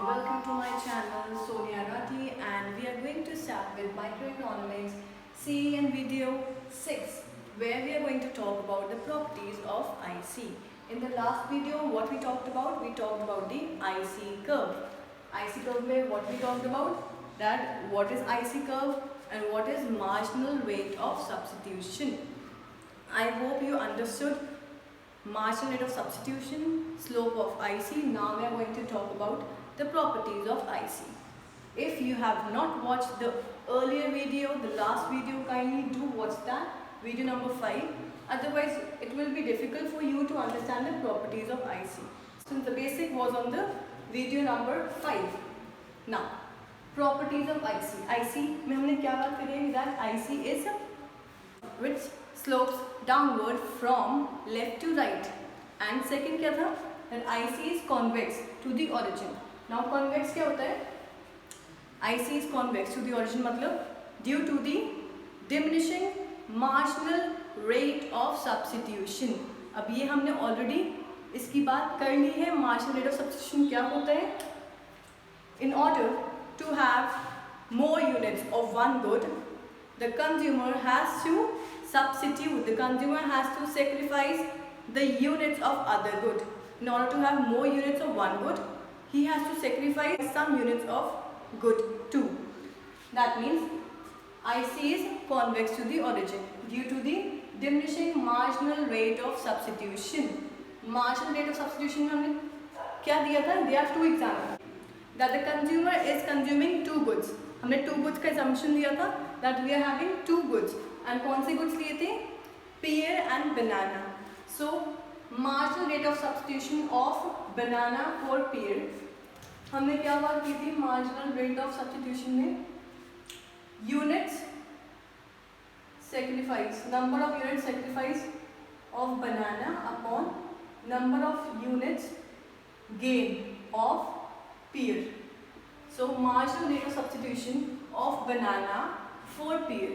welcome to my channel Sonia Rathi, and we are going to start with microeconomics CE and video 6, where we are going to talk about the properties of IC. In the last video what we talked about the IC curve. IC curve में what we talked about, that what is IC curve and what is marginal rate of substitution. I hope you understood marginal rate of substitution, slope of IC. Now we are going to talk about the properties of IC. If you have not watched the earlier video, the last video, kindly do watch that, video number 5. Otherwise it will be difficult for you to understand the properties of IC. Since the basic was on the video number 5. Now properties of IC. IC में हमने क्या बात करेंगे, that IC is which slopes downward from left to right, and second क्या था, that IC is convex to the origin. Now convex क्या होता है, IC is convex to the origin मतलब due to the diminishing marginal rate of substitution. अब ये हमने already इसकी बात कर ली है, marginal rate of substitution क्या होता है. In order to have more units of one good, the consumer has to substitute, the consumer has to sacrifice the units of other good. In order to have more units of one good, he has to sacrifice some units of good too. That means IC is convex to the origin due to the diminishing marginal rate of substitution. Marginal rate of substitution में हमने क्या दिया था, there are two examples. That the consumer is consuming two goods. हमने two goods का assumption लिया था, that we are having two goods. And कौन से goods लिए थे, pear and banana. So marginal rate of substitution of banana for pear. हमने क्या बात की थी marginal rate of substitution में, units sacrifice, number of units sacrifice of banana upon number of units gain of pear. So marginal rate of substitution of banana for pear.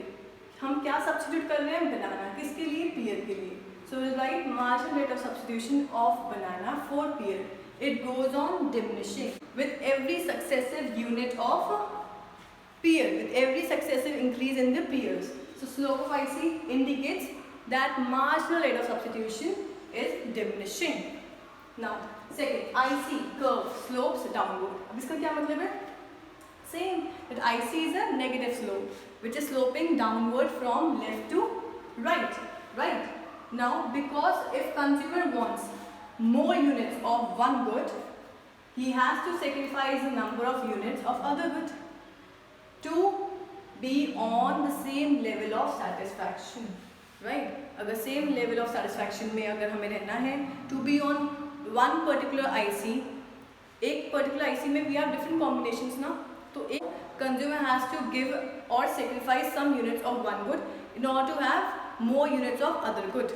हम क्या substitute कर रहे हैं, बनाना, किसके लिए, पेयर के लिए. So we write marginal rate of substitution of banana for pear. It goes on diminishing with every successive unit of pear, with every successive increase in the pears. So slope of IC indicates that marginal rate of substitution is diminishing. Now second, IC curve slopes downward. अब इसका क्या मतलब है, same, that IC is a negative slope which is sloping downward from left to right. Now because if consumer wants more units of one good, he has to sacrifice the number of units of other good to be on the same level of satisfaction, right? अगर same level of satisfaction में अगर हमें रहना है, to be on one particular IC, एक particular IC में we have different combinations ना, तो एक consumer has to give or sacrifice some units of one good in order to have more units of other good.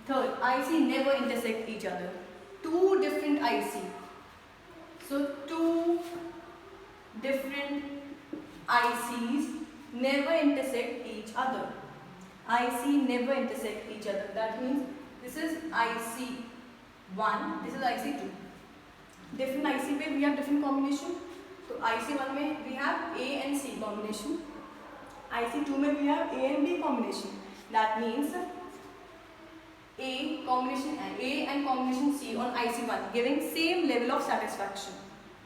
Third, IC never intersect each other. Two different IC. So two different ICs never intersect each other. IC never intersect each other. That means this is IC1, this is IC2. Different IC पे we have different combination. तो IC1 में we have A and C combination. IC2 में we have A and B combination. That means A combination A and combination C on IC1 giving same level of satisfaction.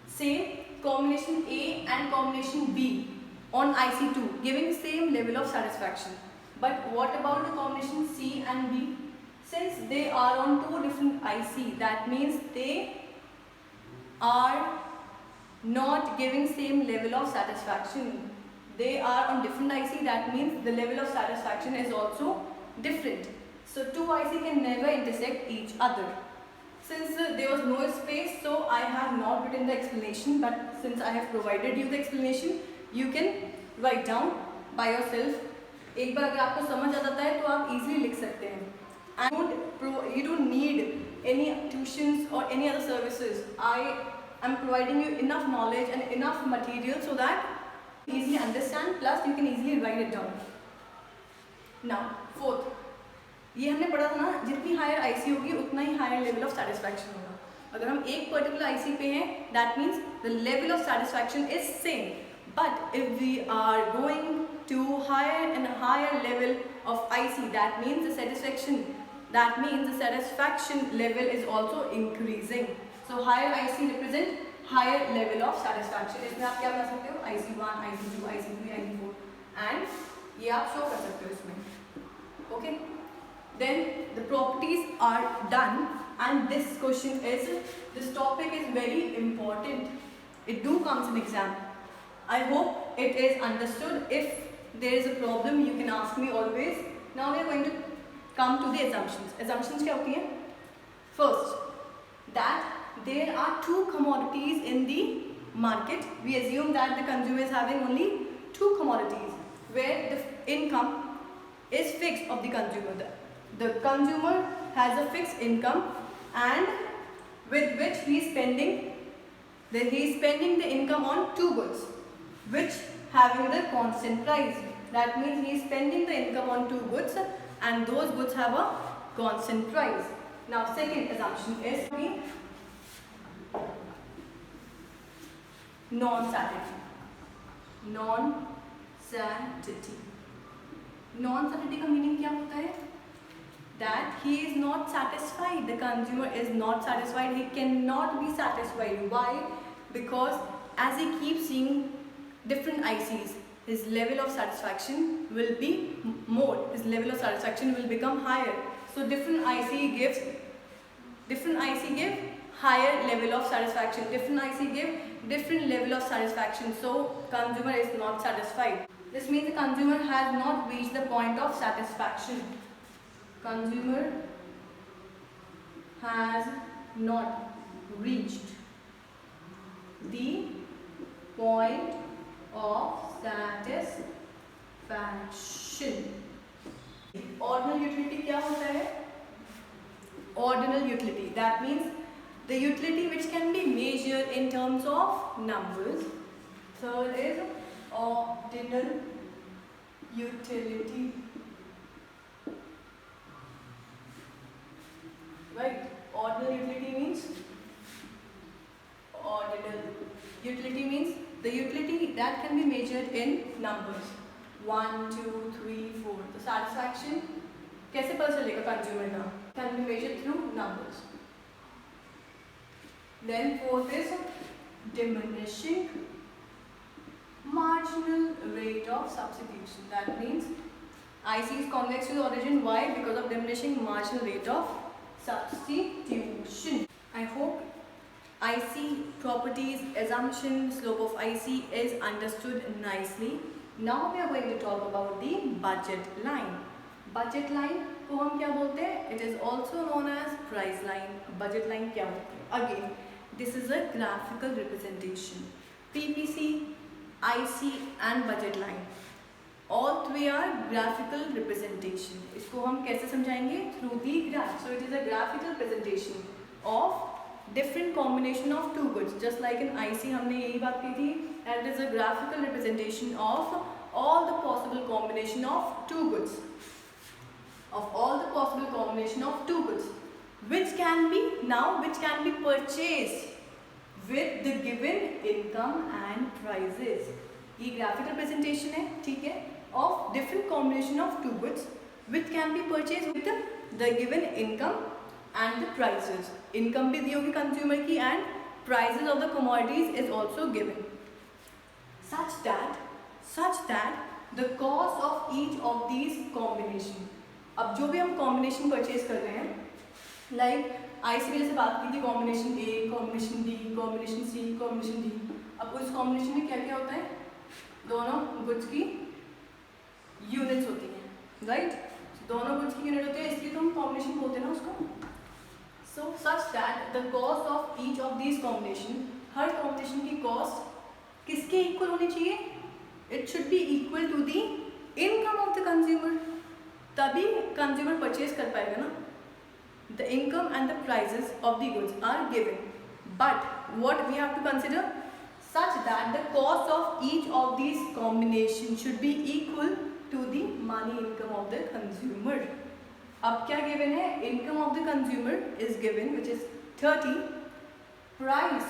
Same combination A and combination B on IC2 giving same level of satisfaction. But what about the combination C and B? Since they are on two different IC, that means they are not giving same level of satisfaction. They are on different IC, that means the level of satisfaction is also different. So two IC can never intersect each other. Since there was no space, so I have not written the explanation, but since I have provided you the explanation, you can write down by yourself. एक बार अगर आपको समझ आ जाता है तो आप easily लिख सकते हैं. And you don't need any tuitions or any other services. I am providing you enough knowledge and enough material so that you easily understand, plus you can easily write it down. Now fourth, ये हमने पढ़ा था ना, जितनी higher IC होगी उतना ही higher level of satisfaction होगा. अगर हम एक पर्टिकुलर आईसी पे हैं, that means the level of satisfaction is same. But if we are going to higher and higher level of IC, that means the satisfaction, that means the satisfaction level is also increasing. So higher IC represent higher level of satisfaction. इसमें आप क्या कर सकते हो, IC1, IC2, IC3, IC4 and ये आप show कर सकते हो इसमें. Okay. Then the properties are done and this question is, this topic is very important. It do comes in exam. I hope it is understood. If there is a problem you can ask me always. Now we are going to come to the assumptions. Assumptions क्या होती हैं? First, that there are two commodities in the market. We assume that the consumer is having only two commodities where the income is fixed of the consumer. The consumer has a fixed income and with which he is spending the income on two goods which having the constant price. That means he is spending the income on two goods and those goods have a constant price. Now second assumption is non-saturity. Non-saturity. Non-saturity का meaning क्या होता है? That he is not satisfied. The consumer is not satisfied. He cannot be satisfied. Why? Because as he keeps seeing different ICs, his level of satisfaction will be more. His level of satisfaction will become higher. So different IC give higher level of satisfaction. Different IC give different level of satisfaction. So consumer is not satisfied. This means the consumer has not reached the point of satisfaction. Consumer has not reached the point of satisfaction. Ordinal utility क्या होता है? Ordinal utility, that means the utility which can be measured in terms of numbers. Third is ordinal utility. Right? Ordinal utility means the utility that can be measured in numbers. 1, 2, 3, 4. तो satisfaction कैसे पता चलेगा consumer का? Can be measured through numbers. Then fourth is diminishing marginal rate of substitution. That means IC is convex to the origin. Why? Because of diminishing marginal rate of substitution. I hope IC properties, assumption, slope of IC is understood nicely. Now we are going to talk about the budget line. Budget line को हम क्या बोलते हैं? It is also known as price line. Budget line क्या होती है? Again, this is a graphical representation. PPC, IC and budget line. All three are graphical representation. इसको हम कैसे समझाएंगे? Through the graph. So it is a graphical representation of different combination of two goods. Just like in IC हमने यही बात की थी. And it is a graphical representation of all the possible combination of two goods. Which can be purchased with the given income and prices. ये graphical representation है, ठीक है, of different combination of two goods which can be purchased with the given income and the prices. Income भी दी होगी consumer की and prices of the commodities is also given. Such that the cost of each of these combination. अब जो भी हम combination purchase कर रहे हैं, like IC में जैसे बात की थी combination A, combination D, combination C, combination D. अब उस combination में क्या क्या होता है? दोनों goods की units होती हैं, right? दोनों goods की unit होती है, इसलिए तो हम combination बोलते हैं ना उसको. So such that the cost of each of these combination, her combination की cost किसके equal होनी चाहिए? It should be equal to the income of the consumer. तभी consumer purchase कर पाएगा ना. The income and the prices of the goods are given, but what we have to consider? Such that the cost of each of these combinations should be equal to the money income of the consumer. अब क्या given है? Income of the consumer is given, which is 30, price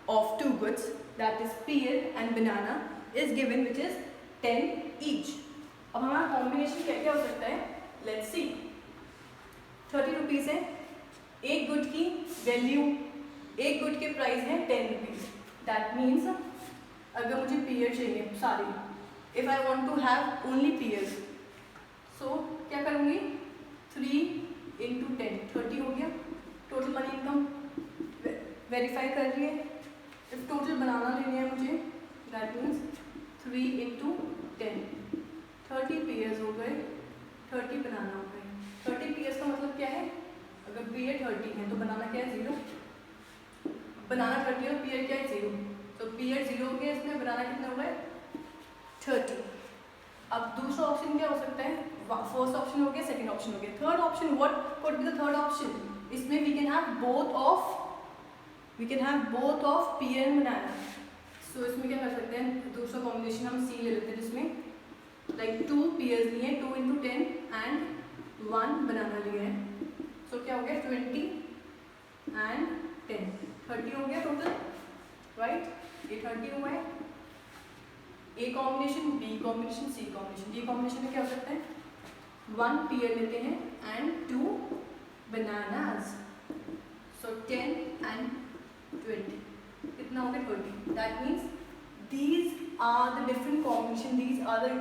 of two goods, that is pear and banana, is given which is 10 each. अब हमारा combination क्या क्या हो सकता है, लेट्स सी. 30 रुपीज़ है, एक गुड की वैल्यू, एक गुड के प्राइस है 10 रुपीज़. दैट मीन्स अगर मुझे पेयर चाहिए सारे, if I want to have only pairs, so क्या करूँगी, 3 into 10, 30 हो गया. टोटल मनी इनकम वेरीफाई कर रही है. इफ टोटल बनाना लेने हैं मुझे, दैट मीन्स 3 into 10, 30 पेयर्स हो गए, 30 बनाना हो गए. 30 पेयर्स का मतलब क्या है, अगर पेयर 30 है तो बनाना क्या है, 0. बनाना 30 और पेयर क्या है, 0. तो पेयर 0 हो गया, इसमें बनाना कितना हो गए, 30. अब दूसरा ऑप्शन क्या हो सकता है, फर्स्ट ऑप्शन हो गया, सेकंड ऑप्शन हो गया. Third option, what could be the third option. इसमें we can have both of pair and banana. So इसमें क्या कर सकते हैं, दूसरा कॉम्बिनेशन हम सी ले लेते हैं, जिसमें लाइक 2 पेयर्स लिए, 2 into 10 एंड 1 बनाना लिया है. सो क्या हो गया, 20 एंड 10, 30 हो गया टोटल, राइट. ये 30 हुआ है. A combination, B combination, C combination. D combination में क्या हो सकता है, 1 पेयर लेते हैं एंड 2 बनानास. सो 10 एंड 20 कितना हो गया, 30. That means these are the different combination, these are the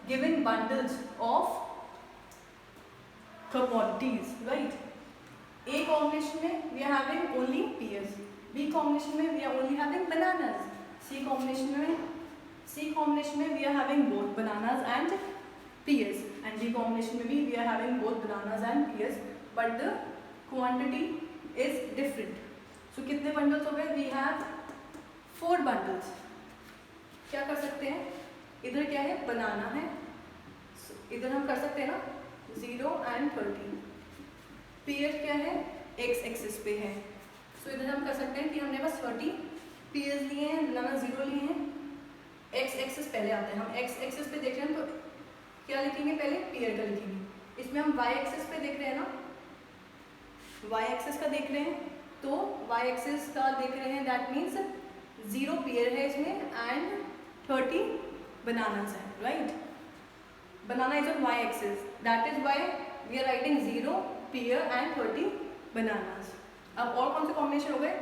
given bundles of commodities, right. A combination में we are having only pears, B combination में we are only having bananas, C combination में we are having both bananas and pears, and D combination में भी we are having both bananas and pears, but the quantity is different. So कितने bundles हो गए, we have 4 bundles. क्या कर सकते हैं, इधर क्या है, बनाना है, इधर हम कर सकते हैं ना 0 and 30. पेयर क्या है, एक्स एक्सिस पे है. सो इधर हम कर सकते हैं कि हमने बस 30 पेयर्स लिए हैं, बनाना 0 लिए हैं. एक्स एक्सिस पहले आता है, हम एक्स एक्सिस पे देख रहे हैं तो क्या लिखेंगे, पहले पेयर का लिखेंगे. इसमें हम वाई एक्सिस पे देख रहे हैं ना, वाई एक्सिस का देख रहे हैं, तो वाई एक्सिस का देख रहे हैं, दैट मीन्स 0 पेयर है इसमें एंड 30 bananas है, right. Banana is on y-axis, that is why we are writing 0 pear and 30 bananas. अब और कौन से कॉम्बिनेशन हो गए,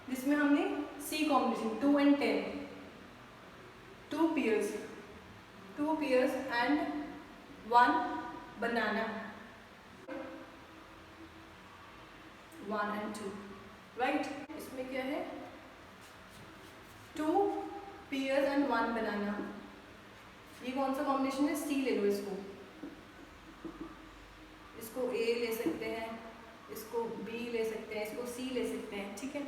जिसमें हमने C combination 2 and 10, 2 pears and 1 banana, 1 and 2, right. इसमें क्या है, 2 pears and 1 banana. ये कौन सा कॉम्बिनेशन है, सी ले लो. इसको ए ले सकते हैं, इसको बी ले सकते हैं, इसको सी ले सकते हैं, ठीक है.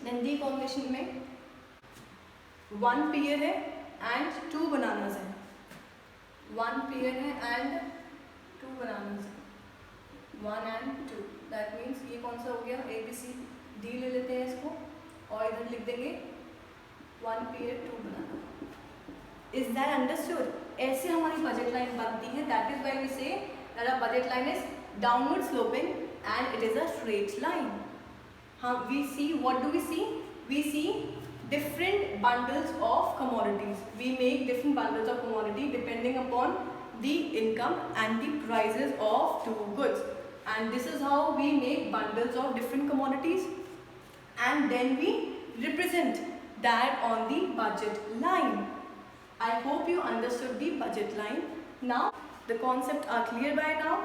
देन डी कॉम्बिनेशन में 1 पेयर है एंड 2 बनानास है, 1 पेयर है एंड 2 बनानास है, 1 and 2. दैट मीन्स ये कौन सा हो गया, ए बी सी डी ले लेते हैं इसको, और इधर लिख देंगे 1 pair 2 banana. Is that understood. ऐसे हमारी बजट लाइन बनती है. That is why we say that our budget line is downward sloping and it is a straight line. हम we see, what do we see, we see different bundles of commodities. We make different bundles of commodity depending upon the income and the prices of two goods, and this is how we make bundles of different commodities, and then we represent that on the budget line. I hope you understood the budget line. Now the concepts are clear by now.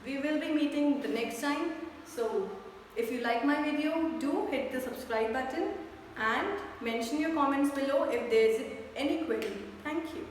We will be meeting the next time. So if you like my video, do hit the subscribe button and mention your comments below if there is any query. Thank you.